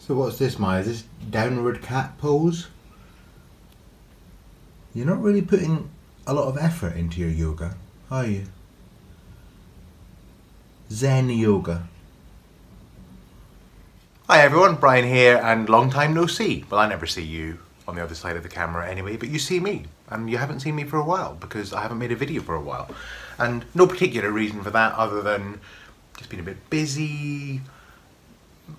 So what's this, Maya? Is this downward cat pose? You're not really putting a lot of effort into your yoga, are you? Zen yoga. Hi everyone, Brian here, and long time no see. Well, I never see you on the other side of the camera anyway, but you see me, and you haven't seen me for a while because I haven't made a video for a while. And no particular reason for that other than just been a bit busy.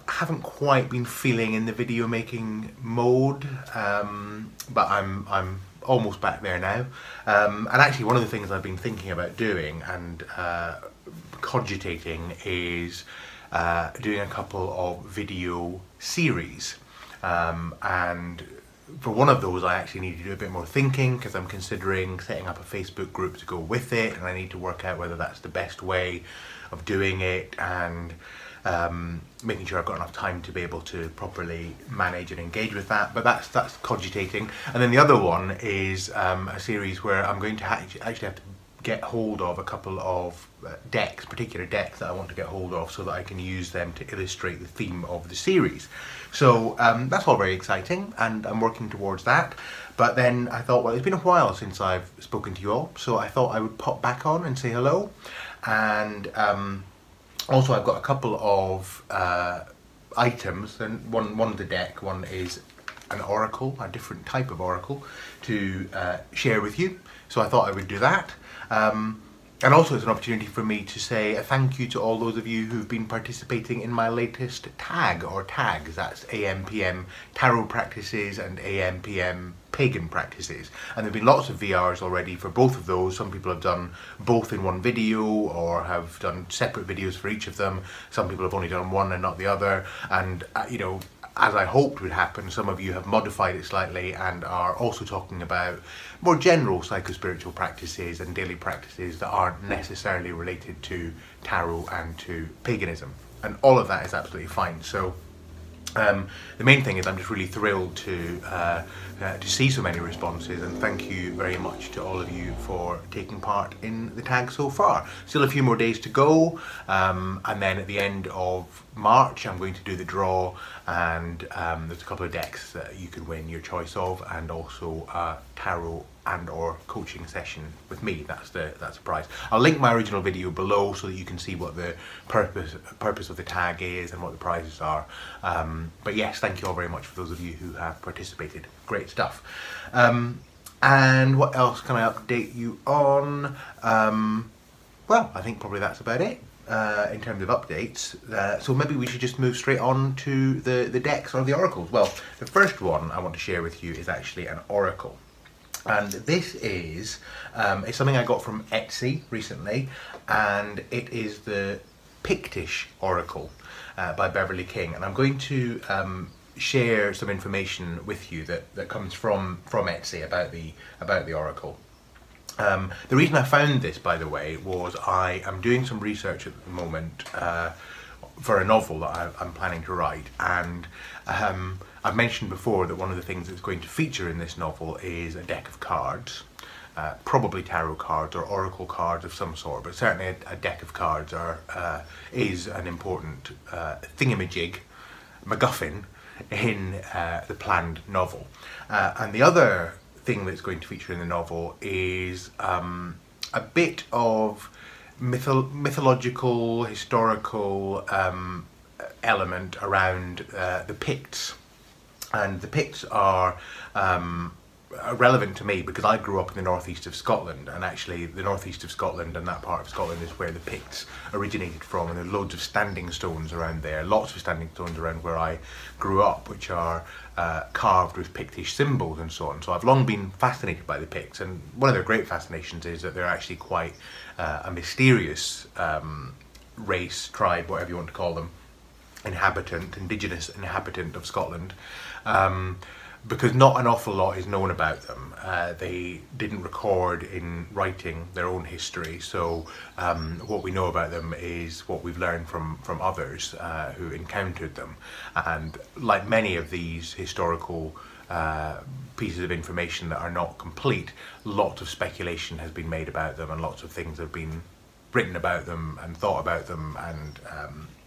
Haven't quite been feeling in the video making mode, but I'm almost back there now. And actually one of the things I've been thinking about doing and cogitating is doing a couple of video series, and for one of those I actually need to do a bit more thinking because I'm considering setting up a Facebook group to go with it, and I need to work out whether that's the best way of doing it, and making sure I've got enough time to be able to properly manage and engage with that. But that's cogitating. And then the other one is a series where I'm going to actually have to get hold of a couple of particular decks that I want to get hold of so that I can use them to illustrate the theme of the series. So that's all very exciting, and I'm working towards that. But then I thought, well, it's been a while since I've spoken to you all, so I thought I would pop back on and say hello. And also I've got a couple of items, and one's a deck, one is an oracle, a different type of oracle, to share with you. So I thought I would do that. And also it's an opportunity for me to say a thank you to all those of you who've been participating in my latest tag, or tags. That's AM/PM tarot practices and AM/PM pagan practices. And there have been lots of VRs already for both of those. Some people have done both in one video or have done separate videos for each of them. Some people have only done one and not the other. And you know, as I hoped would happen, some of you have modified it slightly and are also talking about more general psychospiritual practices and daily practices that aren't necessarily related to tarot and to paganism. And all of that is absolutely fine. So the main thing is I'm just really thrilled to see so many responses, and thank you very much to all of you for taking part in the tag so far. Still a few more days to go, and then at the end of March I'm going to do the draw, and there's a couple of decks that you can win your choice of, and also a tarot and or coaching session with me. That's the prize. I'll link my original video below so that you can see what the purpose of the tag is and what the prizes are. But yes, thank you all very much for those of you who have participated. Great stuff. And what else can I update you on? Well, I think probably that's about it in terms of updates. So maybe we should just move straight on to the decks or the oracles. Well, the first one I want to share with you is actually an oracle. And this is it's something I got from Etsy recently, and it is the Pictish Oracle by Beverly King. And I'm going to share some information with you that comes from Etsy about the oracle. The reason I found this, by the way, was I am doing some research at the moment for a novel that I'm planning to write, and I've mentioned before that one of the things that's going to feature in this novel is a deck of cards, probably tarot cards or oracle cards of some sort, but certainly a deck of cards is an important thingamajig, MacGuffin, in the planned novel. And the other thing that's going to feature in the novel is a bit of mythological, historical element around the Picts. And the Picts are relevant to me because I grew up in the northeast of Scotland, and actually the northeast of Scotland and that part of Scotland is where the Picts originated from, and there are loads of standing stones around there, lots of standing stones around where I grew up, which are carved with Pictish symbols and so on. So I've long been fascinated by the Picts, and one of their great fascinations is that they're actually quite a mysterious race, tribe, whatever you want to call them, indigenous inhabitant of Scotland, because not an awful lot is known about them. They didn't record in writing their own history, so what we know about them is what we've learned from others who encountered them. And like many of these historical pieces of information that are not complete, lots of speculation has been made about them, and lots of things have been written about them and thought about them, and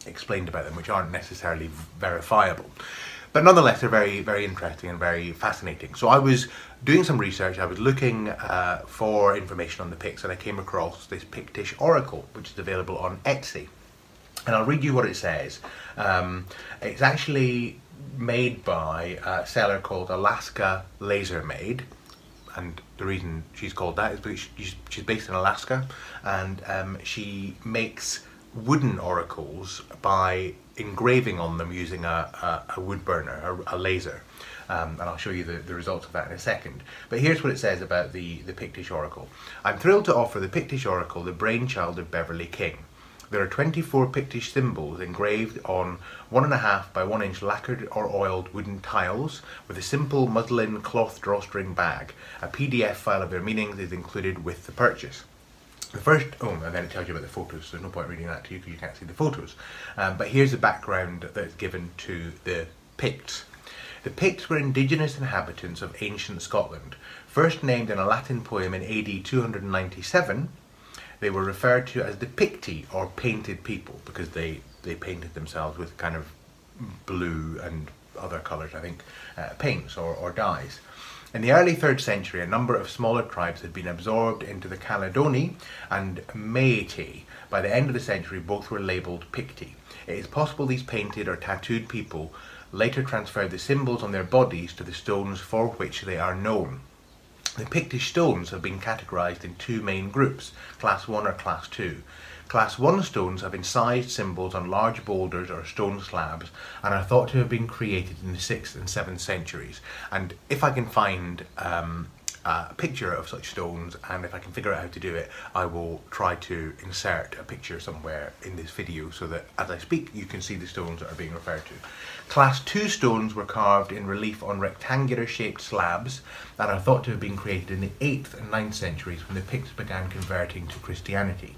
explained about them, which aren't necessarily verifiable. But nonetheless, they're very, very interesting and very fascinating. So I was doing some research, I was looking for information on the Picts, and I came across this Pictish Oracle, which is available on Etsy. And I'll read you what it says. It's actually made by a seller called Alaska Laser Maid. And the reason she's called that is because she's based in Alaska, and she makes wooden oracles by engraving on them using a wood burner, a laser. And I'll show you the results of that in a second. But here's what it says about the Pictish Oracle. I'm thrilled to offer the Pictish Oracle, the brainchild of Beverly King. There are 24 Pictish symbols engraved on 1.5 by 1 inch lacquered or oiled wooden tiles with a simple muslin cloth drawstring bag. A PDF file of their meanings is included with the purchase. The first, and then it tells you about the photos, so there's no point reading that to you because you can't see the photos. But here's the background that's given to the Picts. The Picts were indigenous inhabitants of ancient Scotland. First named in a Latin poem in AD 297, they were referred to as the Picti, or painted people, because they painted themselves with kind of blue and other colours, I think, paints or dyes. In the early 3rd century, a number of smaller tribes had been absorbed into the Caledoni and Meaty. By the end of the century, both were labelled Picti. It is possible these painted or tattooed people later transferred the symbols on their bodies to the stones for which they are known. The Pictish Stones have been categorised in 2 main groups, Class 1 or Class 2. Class 1 stones have incised symbols on large boulders or stone slabs and are thought to have been created in the 6th and 7th centuries. And if I can find a picture of such stones, and if I can figure out how to do it, I will try to insert a picture somewhere in this video so that as I speak you can see the stones that are being referred to. Class 2 stones were carved in relief on rectangular shaped slabs and are thought to have been created in the 8th and 9th centuries when the Picts began converting to Christianity.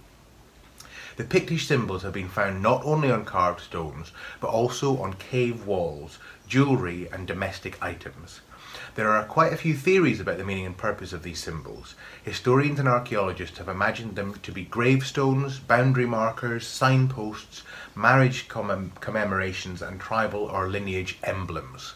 The Pictish symbols have been found not only on carved stones, but also on cave walls, jewellery and domestic items. There are quite a few theories about the meaning and purpose of these symbols. Historians and archaeologists have imagined them to be gravestones, boundary markers, signposts, marriage commemorations and tribal or lineage emblems.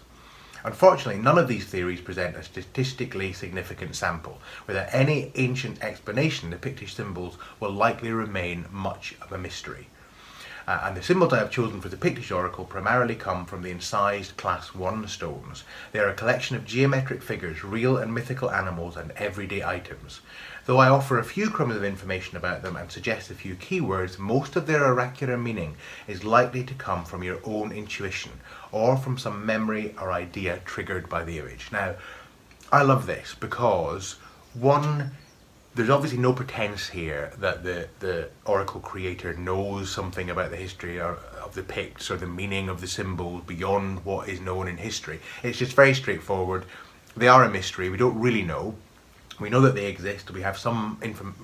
Unfortunately, none of these theories present a statistically significant sample. Without any ancient explanation, the Pictish symbols will likely remain much of a mystery. And the symbols I have chosen for the Pictish Oracle primarily come from the incised Class 1 stones. They are a collection of geometric figures, real and mythical animals and everyday items. Though I offer a few crumbs of information about them and suggest a few keywords, most of their oracular meaning is likely to come from your own intuition or from some memory or idea triggered by the image. Now, I love this because, one, there's obviously no pretense here that the Oracle creator knows something about the history of the Picts or the meaning of the symbols beyond what is known in history. It's just very straightforward. They are a mystery. We don't really know. We know that they exist. We have some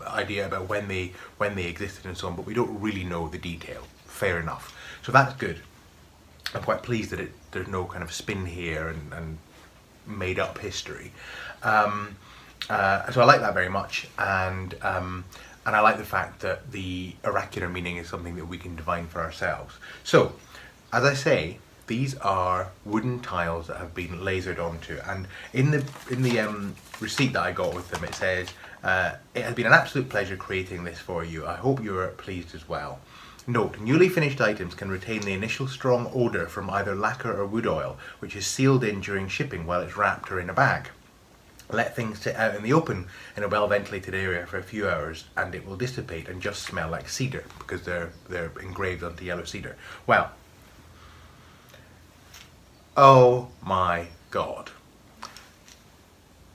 idea about when they existed and so on, but we don't really know the detail. Fair enough. So that's good. I'm quite pleased that there's no kind of spin here and made up history. So I like that very much, and I like the fact that the oracular meaning is something that we can divine for ourselves. So, as I say, these are wooden tiles that have been lasered onto, and in the receipt that I got with them, it says, "It has been an absolute pleasure creating this for you. I hope you are pleased as well. Note, newly finished items can retain the initial strong odour from either lacquer or wood oil, which is sealed in during shipping while it's wrapped or in a bag. Let things sit out in the open in a well-ventilated area for a few hours and it will dissipate and just smell like cedar because they're engraved onto yellow cedar." Well, oh my God.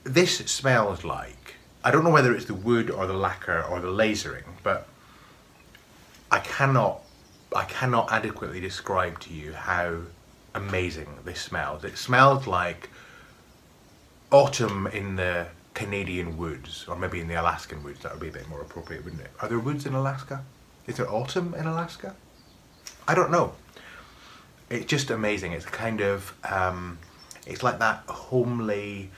This smells like, I don't know whether it's the wood or the lacquer or the lasering, but I cannot adequately describe to you how amazing this smells. It smells like autumn in the Canadian woods, or maybe in the Alaskan woods. That would be a bit more appropriate, wouldn't it? Are there woods in Alaska? Is there autumn in Alaska? I don't know. It's just amazing. It's kind of, it's like that homely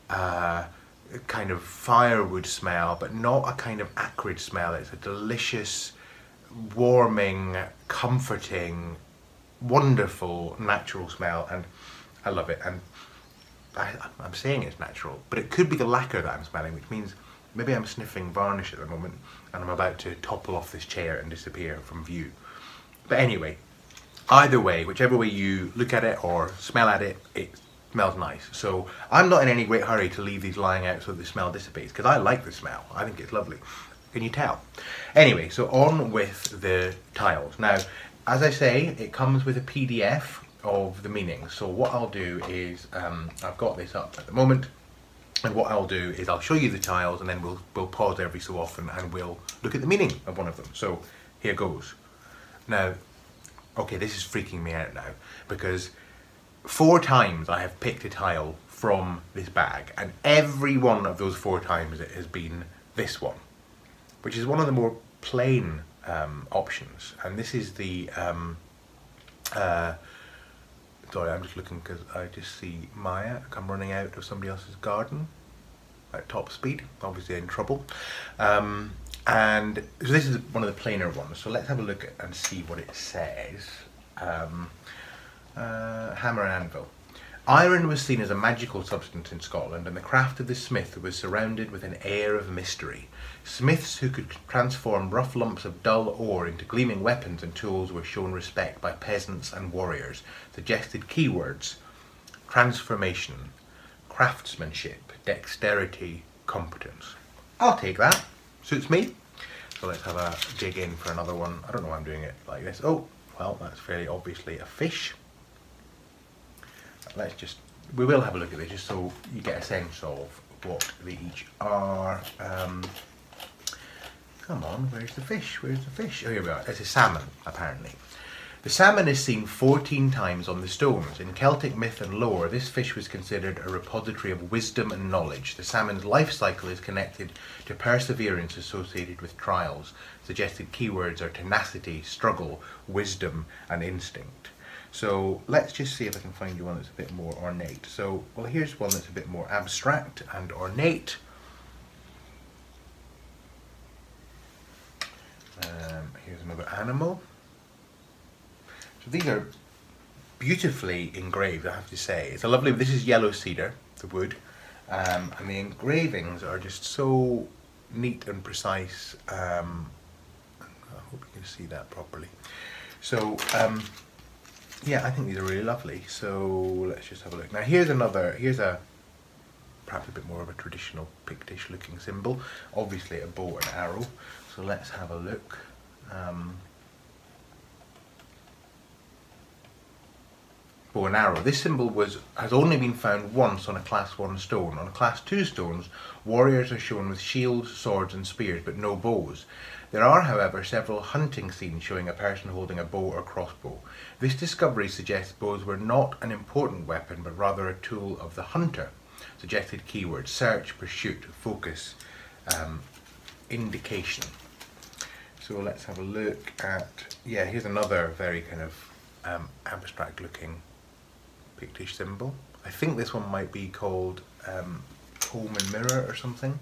kind of firewood smell, but not a kind of acrid smell. It's a delicious, warming, comforting, wonderful, natural smell, and I love it. And I'm saying it's natural, but it could be the lacquer that I'm smelling, which means maybe I'm sniffing varnish at the moment and I'm about to topple off this chair and disappear from view. But anyway, either way, whichever way you look at it or smell at it, it smells nice. So I'm not in any great hurry to leave these lying out so the smell dissipates, because I like the smell. I think it's lovely. Can you tell? Anyway, so on with the tiles. Now, as I say, it comes with a PDF of the meaning. So what I'll do is, I've got this up at the moment, and what I'll do is I'll show you the tiles, and then we'll pause every so often and we'll look at the meaning of one of them. So here goes. Now, okay, this is freaking me out now, because 4 times I have picked a tile from this bag, and every one of those 4 times it has been this one, which is one of the more plain options. And this is the sorry, I'm just looking because I just see Maya come running out of somebody else's garden at top speed, obviously in trouble. And so this is one of the plainer ones, so let's have a look and see what it says. Hammer and anvil. Iron was seen as a magical substance in Scotland, and the craft of the smith was surrounded with an air of mystery. Smiths who could transform rough lumps of dull ore into gleaming weapons and tools were shown respect by peasants and warriors. Suggested keywords: transformation, craftsmanship, dexterity, competence. I'll take that. Suits me. So let's have a dig in for another one. I don't know why I'm doing it like this. Oh, well, that's fairly obviously a fish. We will have a look at this just so you get a sense of what they each are. Come on, where's the fish? Where's the fish? Oh, here we are. It's a salmon, apparently. The salmon is seen 14 times on the stones. In Celtic myth and lore, this fish was considered a repository of wisdom and knowledge. The salmon's life cycle is connected to perseverance associated with trials. Suggested keywords are tenacity, struggle, wisdom, and instinct. So let's just see if I can find you one that's a bit more ornate. So, well, here's one that's a bit more abstract and ornate. Here's another animal. So these are beautifully engraved, I have to say. It's a lovely, this is yellow cedar, the wood, and the engravings are just so neat and precise. I hope you can see that properly. So, yeah, I think these are really lovely. So let's just have a look. Now here's a perhaps a bit more of a traditional Pictish looking symbol. Obviously a bow and arrow. So let's have a look. Bow and arrow. This symbol has only been found once on a class 1 stone. On class 2 stones, warriors are shown with shields, swords and spears, but no bows. There are, however, several hunting scenes showing a person holding a bow or crossbow. This discovery suggests bows were not an important weapon, but rather a tool of the hunter. Suggested keywords: search, pursuit, focus, indication. So let's have a look at, yeah, here's another very kind of abstract looking Pictish symbol. I think this one might be called comb and mirror or something.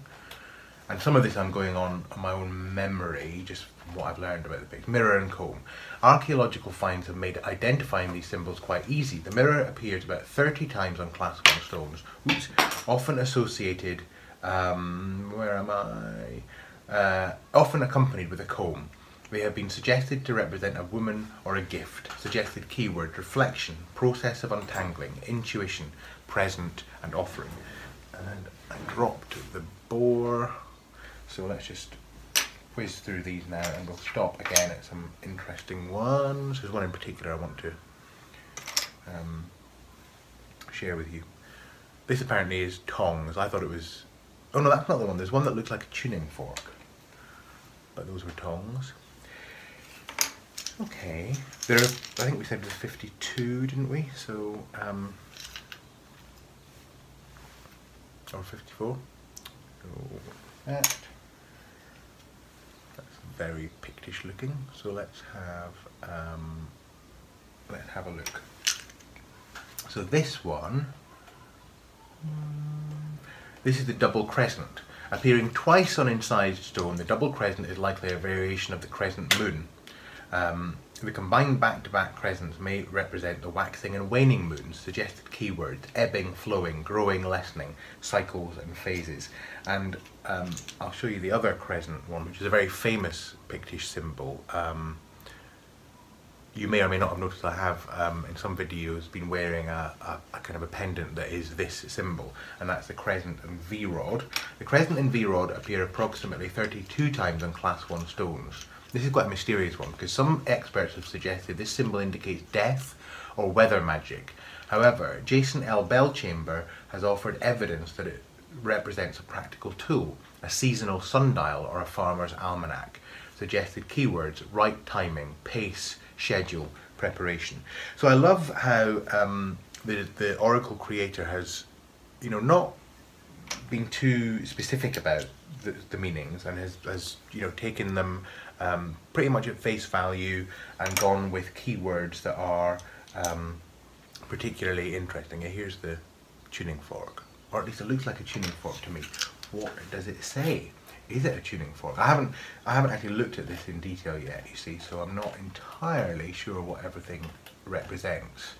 And some of this I'm going on my own memory, just from what I've learned about the Picts. Mirror and comb. Archaeological finds have made identifying these symbols quite easy. The mirror appears about 30 times on class 1 stones, oops, often associated, where am I? Often accompanied with a comb. They have been suggested to represent a woman or a gift. Suggested keyword: reflection, process of untangling, intuition, present and offering. And I dropped the boar. So let's just whiz through these now and we'll stop again at some interesting ones. There's one in particular I want to share with you. This apparently is tongs. I thought it was, oh no, that's not the one. There's one that looks like a tuning fork, but those were tongs. Okay, there are, I think we said there's 52, didn't we? So, or 54. So that's very Pictish looking. So let's have a look. So this one, this is the double crescent. Appearing twice on incised stone, the double crescent is likely a variation of the crescent moon. The combined back-to-back crescents may represent the waxing and waning moons, suggested keywords, ebbing, flowing, growing, lessening, cycles and phases. And I'll show you the other crescent one, which is a very famous Pictish symbol. You may or may not have noticed I have, in some videos, been wearing a kind of a pendant that is this symbol, and that's the Crescent and Vrod. The Crescent and Vrod appear approximately 32 times on Class 1 stones. This is quite a mysterious one, because some experts have suggested this symbol indicates death or weather magic. However, Jason L. Bellchamber has offered evidence that it represents a practical tool, a seasonal sundial or a farmer's almanac. Suggested keywords: right timing, pace, schedule, preparation. So I love how the Oracle creator has, not been too specific about the meanings, and has taken them pretty much at face value and gone with keywords that are particularly interesting. Here's the tuning fork, or at least it looks like a tuning fork to me. What does it say? Is it a tuning fork? I haven't actually looked at this in detail yet, you see, so I'm not entirely sure what everything represents.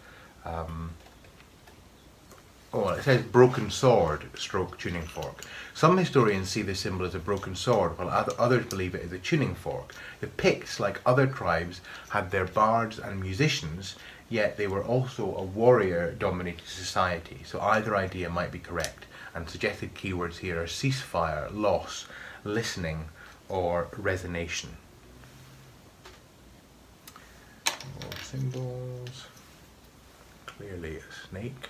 Oh, it says broken sword stroke tuning fork. Some historians see this symbol as a broken sword, while others believe it is a tuning fork. The Picts, like other tribes, had their bards and musicians, yet they were also a warrior-dominated society, so either idea might be correct, and suggested keywords here are ceasefire, loss, listening, or resonation. More symbols. Clearly a snake.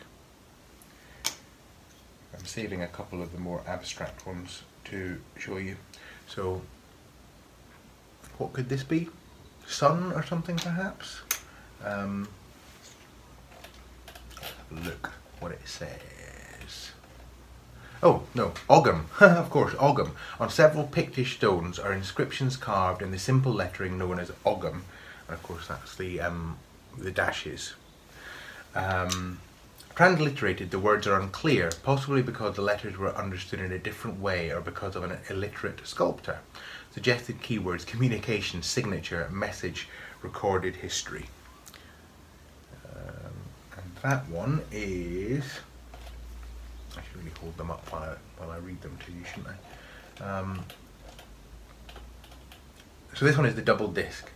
I'm saving a couple of the more abstract ones to show you. So, what could this be? Sun or something, perhaps? Look what it says. Oh, no, Ogham, of course, Ogham. On several Pictish stones are inscriptions carved in the simple lettering known as Ogham, and of course that's the dashes. Transliterated, the words are unclear, possibly because the letters were understood in a different way or because of an illiterate sculptor. Suggested keywords: communication, signature, message, recorded history. And that one is... I should really hold them up while I read them to you, shouldn't I? So this one is the double disc.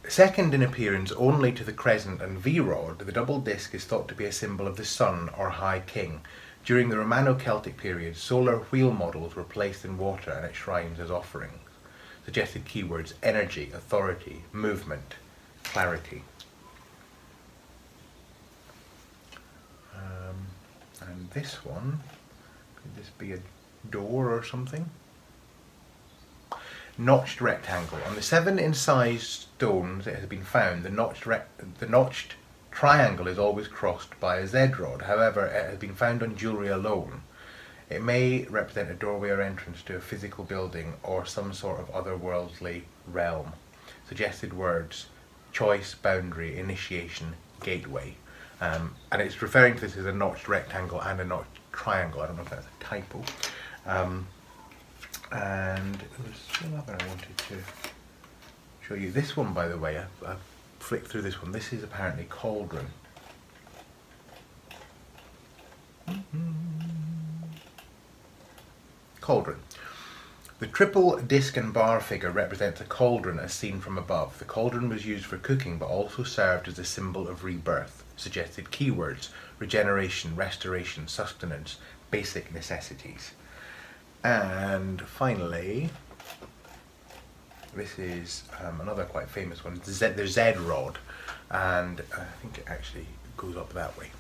Second in appearance only to the Crescent and Vrod, the double disc is thought to be a symbol of the sun or high king. During the Romano-Celtic period, solar wheel models were placed in water and at shrines as offerings. Suggested keywords: energy, authority, movement, clarity. And this one, could this be a door or something? Notched rectangle. On the 7 incised stones it has been found, the notched triangle is always crossed by a Z rod. However, it has been found on jewellery alone. It may represent a doorway or entrance to a physical building or some sort of otherworldly realm. Suggested words: choice, boundary, initiation, gateway. And it's referring to this as a notched rectangle and a notched triangle. I don't know if that's a typo. And there was another I wanted to show you. This one, by the way, I've flicked through this one. This is apparently cauldron. Cauldron. The triple disc and bar figure represents a cauldron as seen from above. The cauldron was used for cooking but also served as a symbol of rebirth. Suggested keywords: regeneration, restoration, sustenance, basic necessities. And finally, this is another quite famous one, the Z rod, and I think it actually goes up that way.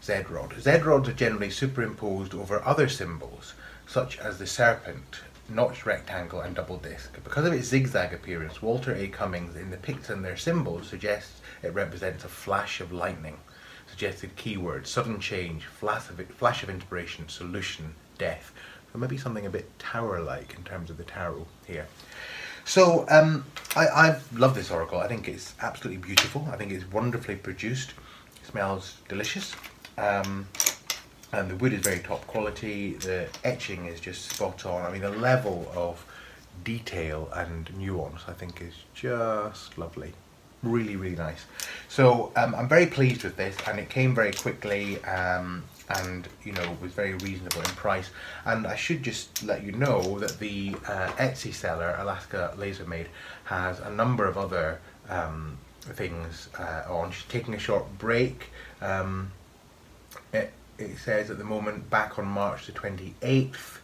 Z rod. Z rods are generally superimposed over other symbols, such as the serpent, notched rectangle and double disc. Because of its zigzag appearance, Walter A. Cummings in the Picts and their symbols suggests it represents a flash of lightning. Suggested keywords: sudden change, flash of inspiration, solution, death. So maybe something a bit tower-like in terms of the tarot here. So I love this oracle. I think it's absolutely beautiful. I think it's wonderfully produced. It smells delicious. And the wood is very top quality. The etching is just spot on. I mean, the level of detail and nuance I think is just lovely. Really, really nice. So I'm very pleased with this, and it came very quickly, and you know, was very reasonable in price. And I should just let you know that the Etsy seller, Alaska Lasermaid, has a number of other things on. She's taking a short break. It says at the moment back on March the 28th,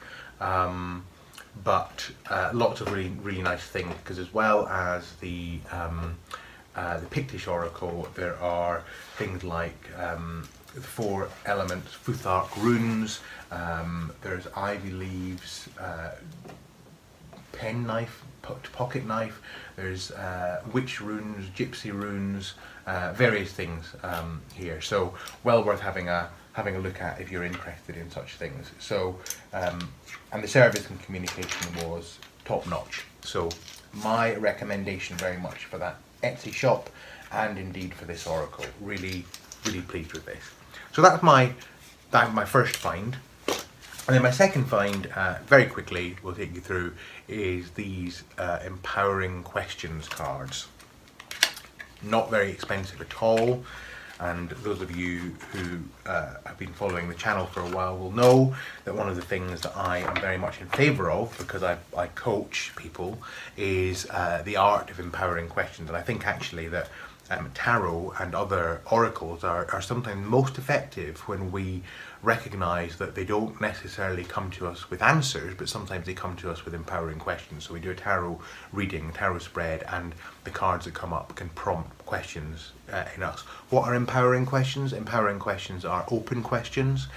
but lots of really nice things, because as well as the Pictish Oracle, there are things like the 4 elements, Futhark runes, there's ivy leaves, pen knife, pocket knife, there's witch runes, gypsy runes, various things here. So well worth having a look at if you're interested in such things. So and the service and communication was top notch. So my recommendation very much for that Etsy shop, and indeed for this Oracle. Really pleased with this. So that's my first find. And then my second find, very quickly, we'll take you through, is these empowering questions cards. Not very expensive at all, and those of you who have been following the channel for a while will know that one of the things that I am very much in favour of, because I coach people, is the art of empowering questions. And I think actually that tarot and other oracles are sometimes most effective when we recognise that they don't necessarily come to us with answers, but sometimes they come to us with empowering questions. So we do a tarot reading, tarot spread, and the cards that come up can prompt questions in us. What are empowering questions? Empowering questions are open questions.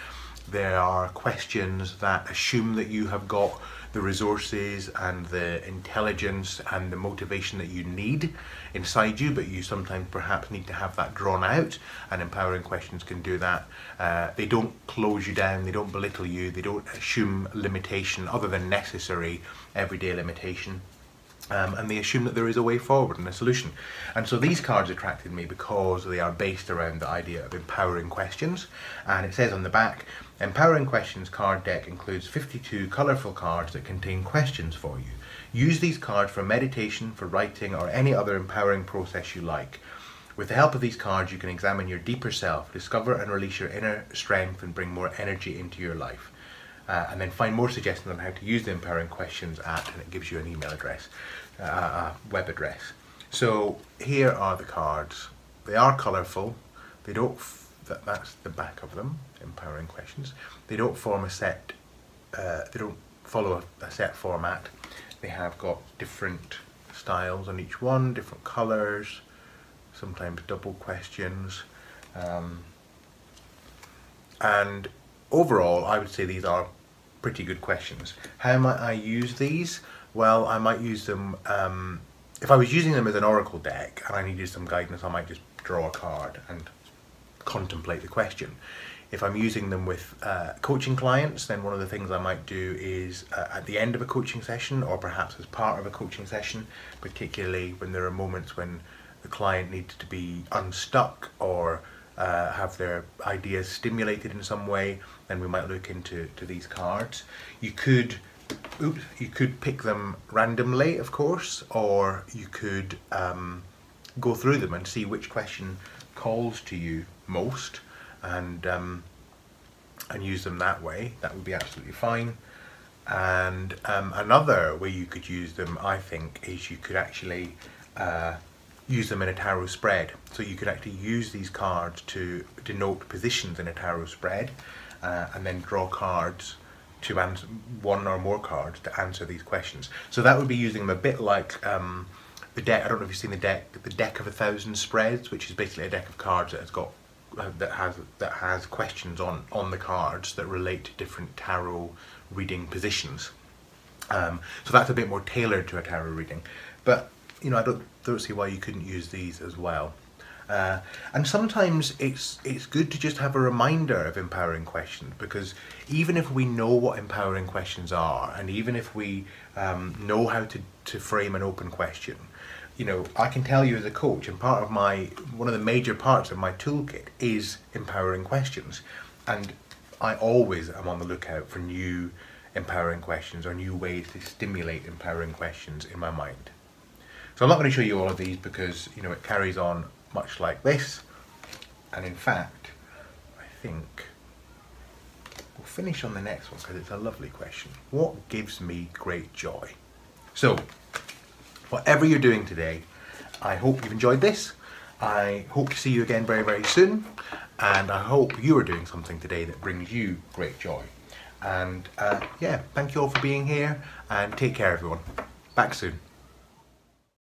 They are questions that assume that you have got the resources and the intelligence and the motivation that you need inside you, but you sometimes perhaps need to have that drawn out, and empowering questions can do that. They don't close you down, they don't belittle you, they don't assume limitation other than necessary everyday limitation. And they assume that there is a way forward and a solution. And so these cards attracted me because they are based around the idea of empowering questions. And it says on the back, Empowering Questions card deck includes 52 colourful cards that contain questions for you. Use these cards for meditation, for writing, or any other empowering process you like. With the help of these cards, you can examine your deeper self, discover and release your inner strength, and bring more energy into your life. And then find more suggestions on how to use the empowering questions and it gives you an email address, a web address. So here are the cards. They are colourful. They don't. That's the back of them. Empowering questions. They don't form a set. They don't follow a set format. They have got different styles on each one, different colours, sometimes double questions, and overall, I would say these are pretty good questions. How might I use these? Well, I might use them, if I was using them as an oracle deck and I needed some guidance, I might just draw a card and contemplate the question. If I'm using them with coaching clients, then one of the things I might do is at the end of a coaching session, or perhaps as part of a coaching session, particularly when there are moments when the client needs to be unstuck or have their ideas stimulated in some way, then we might look into these cards. You could pick them randomly, of course, or you could go through them and see which question calls to you most, and use them that way. That would be absolutely fine. And another way you could use them, I think, is you could actually use them in a tarot spread. So you could actually use these cards to denote positions in a tarot spread, and then draw cards to answer, one or more cards to answer these questions. So that would be using them a bit like the deck. I don't know if you've seen the deck of 1,000 spreads, which is basically a deck of cards that has got that has questions on the cards that relate to different tarot reading positions. So that's a bit more tailored to a tarot reading, but you know, I don't see why you couldn't use these as well. And sometimes it's good to just have a reminder of empowering questions, because even if we know what empowering questions are, and even if we know how to frame an open question, you know, I can tell you as a coach, and one of the major parts of my toolkit is empowering questions, and I always am on the lookout for new empowering questions or new ways to stimulate empowering questions in my mind. So I'm not going to show you all of these because, you know, it carries on much like this. And in fact, I think we'll finish on the next one because it's a lovely question. What gives me great joy? So, whatever you're doing today, I hope you've enjoyed this. I hope to see you again very, very soon. And I hope you are doing something today that brings you great joy. And yeah, thank you all for being here and take care everyone. Back soon.